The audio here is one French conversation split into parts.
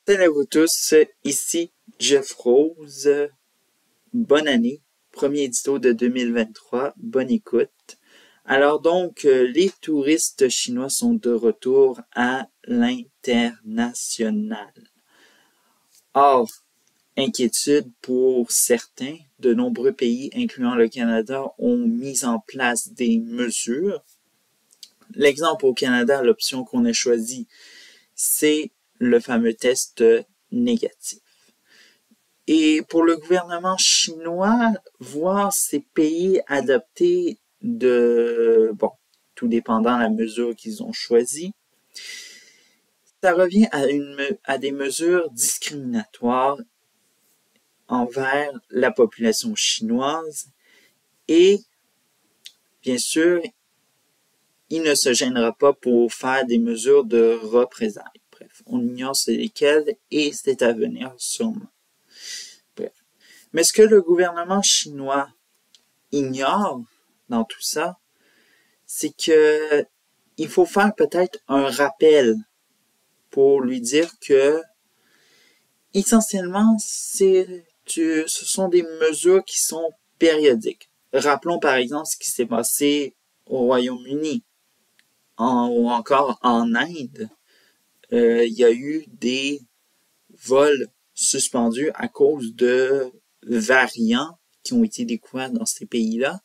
Salut à vous tous, ici Jeff Rose. Bonne année, premier édito de 2023, bonne écoute. Alors donc, les touristes chinois sont de retour à l'international. Or, inquiétude pour certains, de nombreux pays, incluant le Canada, ont mis en place des mesures. L'exemple au Canada, l'option qu'on a choisie, c'est le fameux test négatif. Et pour le gouvernement chinois, voir ces pays adopter tout dépendant de la mesure qu'ils ont choisie, ça revient à des mesures discriminatoires envers la population chinoise et, bien sûr, il ne se gênera pas pour faire des mesures de représailles. Bref, on ignore c'est lesquelles et c'est à venir sûrement. Bref. Mais ce que le gouvernement chinois ignore dans tout ça, c'est que il faut faire peut-être un rappel pour lui dire que essentiellement, ce sont des mesures qui sont périodiques. Rappelons par exemple ce qui s'est passé au Royaume-Uni ou encore en Inde. Il y a eu des vols suspendus à cause de variants qui ont été découverts dans ces pays-là.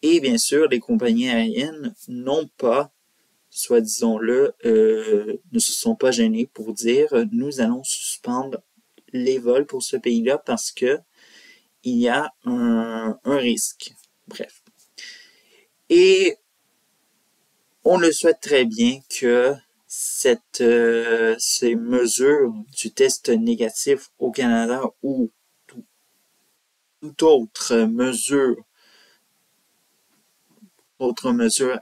Et bien sûr, les compagnies aériennes n'ont pas, soit disons-le, ne se sont pas gênées pour dire nous allons suspendre les vols pour ce pays-là parce que il y a un risque. Bref. Et on le souhaite très bien que ces mesures du test négatif au Canada ou toute autre mesure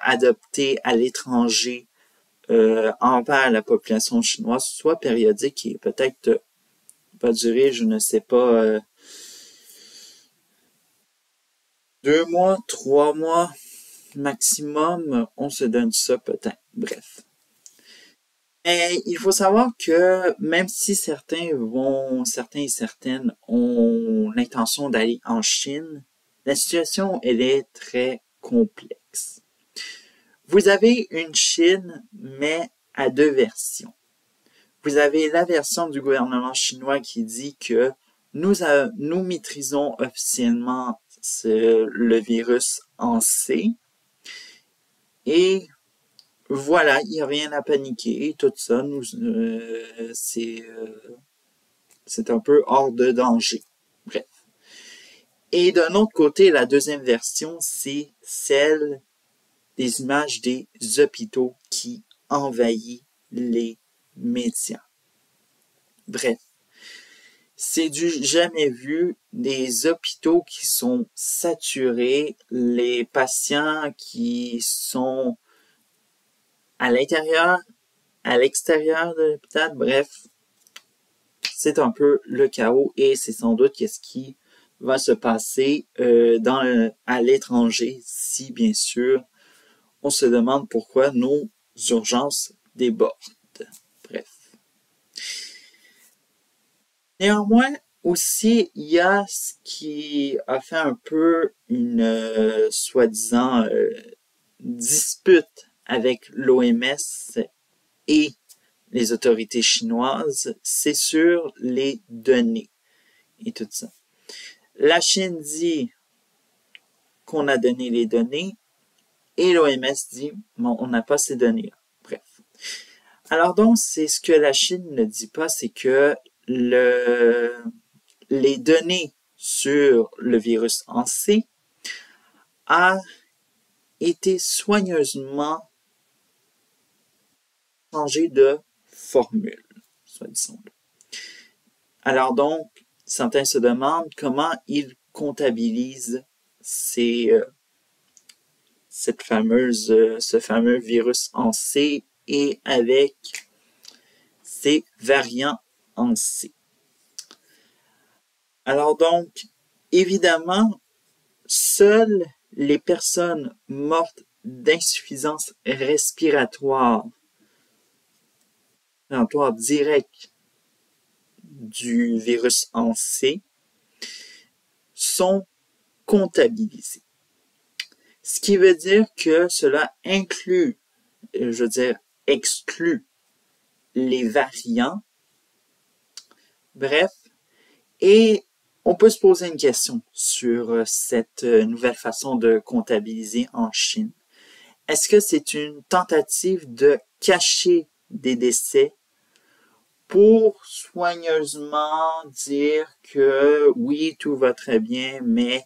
adoptée à l'étranger envers la population chinoise soit périodique et peut-être va durer, je ne sais pas, 2 mois, 3 mois maximum, on se donne ça peut-être. Bref. Mais il faut savoir que même si certains et certaines ont l'intention d'aller en Chine, la situation, elle est très complexe. Vous avez une Chine, mais à 2 versions. Vous avez la version du gouvernement chinois qui dit que nous maîtrisons officiellement le virus en C et voilà, il n'y a rien à paniquer, tout ça, c'est un peu hors de danger. Bref. Et d'un autre côté, la deuxième version, c'est celle des images des hôpitaux qui envahissent les médias. Bref. C'est du jamais vu, des hôpitaux qui sont saturés, les patients qui sont à l'intérieur, à l'extérieur de l'hôpital, bref, c'est un peu le chaos et c'est sans doute qu'est-ce qui va se passer à l'étranger si, bien sûr, on se demande pourquoi nos urgences débordent. Bref. Néanmoins, aussi, il y a ce qui a fait un peu une soi-disant dispute avec l'OMS et les autorités chinoises, c'est sur les données et tout ça. La Chine dit qu'on a donné les données et l'OMS dit bon, on n'a pas ces données-là. Bref. Alors donc, c'est ce que la Chine ne dit pas, c'est que les données sur le virus en C a été soigneusement changé de formule, soit disons-le. Alors donc, certains se demandent comment ils comptabilisent ce fameux virus en C et avec ces variants en C. Alors donc, évidemment, seules les personnes mortes d'insuffisance respiratoire directe du virus en C sont comptabilisés. Ce qui veut dire que cela inclut, exclut les variants. Bref, et on peut se poser une question sur cette nouvelle façon de comptabiliser en Chine. Est-ce que c'est une tentative de cacher des décès pour soigneusement dire que oui, tout va très bien, mais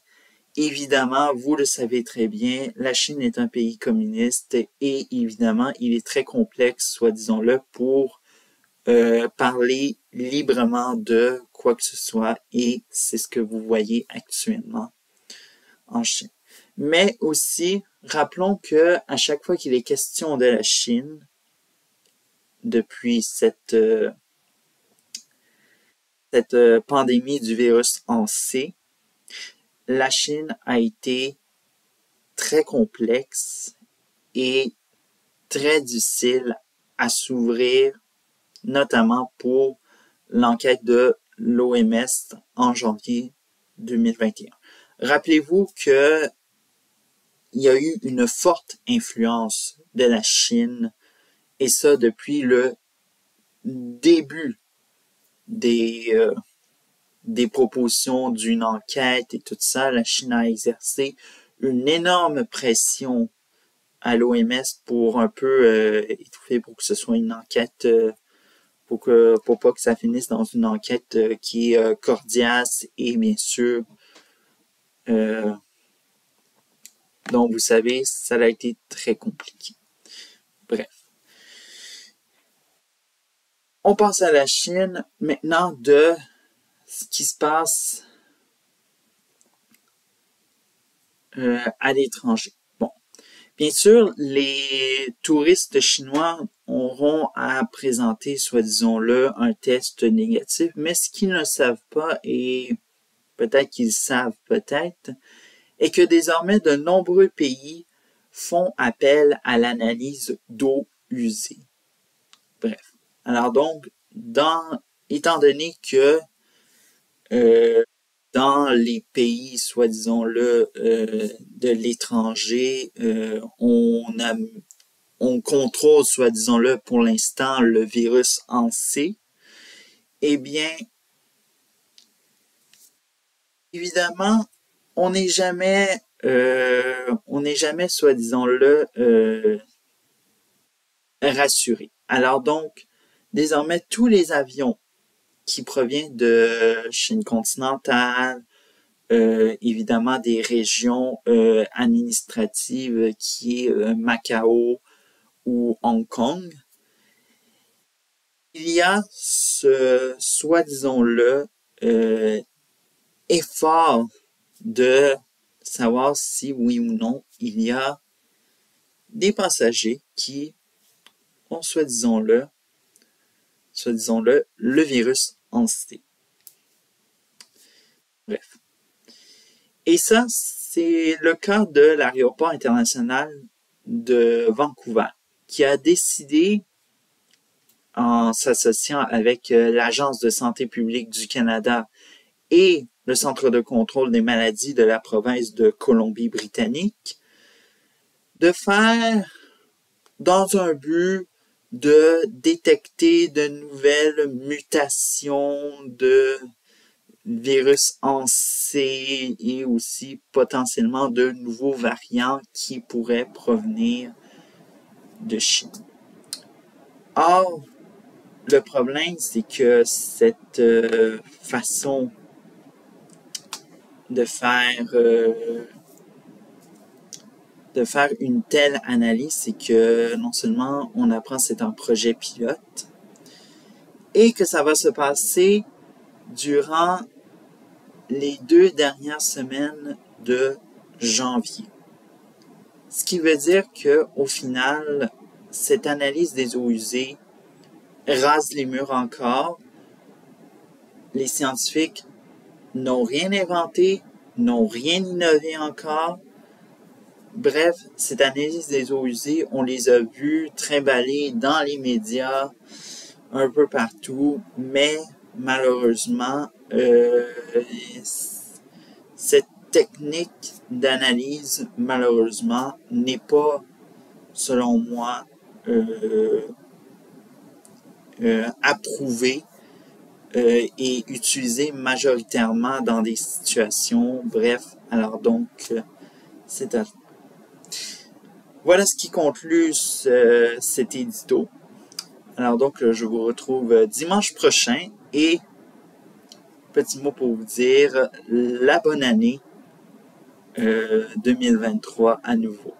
évidemment, vous le savez très bien, la Chine est un pays communiste et évidemment, il est très complexe, soit disons-le, pour parler librement de quoi que ce soit et c'est ce que vous voyez actuellement en Chine. Mais aussi, rappelons que à chaque fois qu'il est question de la Chine, depuis cette pandémie du virus en C, la Chine a été très complexe et très difficile à s'ouvrir, notamment pour l'enquête de l'OMS en janvier 2021. Rappelez-vous que il y a eu une forte influence de la Chine, et ça depuis le début des propositions d'une enquête et tout ça. La Chine a exercé une énorme pression à l'OMS pour un peu étouffer, pour que ce soit une enquête, pour pas que ça finisse dans une enquête qui est cordiace et bien sûr donc, vous savez, ça a été très compliqué. Bref. On passe à la Chine maintenant de ce qui se passe à l'étranger. Bon, bien sûr, les touristes chinois auront à présenter, soit disons-le, un test négatif, mais ce qu'ils ne savent pas, et peut-être qu'ils savent peut-être, est que désormais de nombreux pays font appel à l'analyse d'eau usée. Bref. Alors donc, étant donné que dans les pays, soi-disant-le, de l'étranger, on contrôle, soi-disant-le, pour l'instant, le virus en C, eh bien, évidemment, on n'est jamais, soi-disant-le, rassuré. Alors donc, désormais, tous les avions qui proviennent de Chine continentale, évidemment des régions administratives qui est Macao ou Hong Kong, il y a ce, soi-disant-le, effort de savoir si oui ou non il y a des passagers qui ont, soi-disant-le, le virus en C. Bref. Et ça, c'est le cas de l'aéroport international de Vancouver, qui a décidé, en s'associant avec l'Agence de santé publique du Canada et le Centre de contrôle des maladies de la province de Colombie-Britannique, de faire, dans un but de détecter de nouvelles mutations de virus en C et aussi potentiellement de nouveaux variants qui pourraient provenir de Chine. Or, le problème, c'est que cette façon de faire une telle analyse, c'est que non seulement on apprend c'est un projet pilote et que ça va se passer durant les 2 dernières semaines de janvier. Ce qui veut dire que au final, cette analyse des eaux usées rase les murs encore. Les scientifiques n'ont rien inventé, n'ont rien innové encore. Bref, cette analyse des eaux usées, on les a vues trimballer dans les médias un peu partout, mais malheureusement, cette technique d'analyse, malheureusement, n'est pas, selon moi, approuvée et utilisée majoritairement dans des situations. Bref, alors donc, c'est à... Voilà ce qui conclut cet édito. Alors donc, je vous retrouve dimanche prochain et petit mot pour vous dire la bonne année 2023 à nouveau.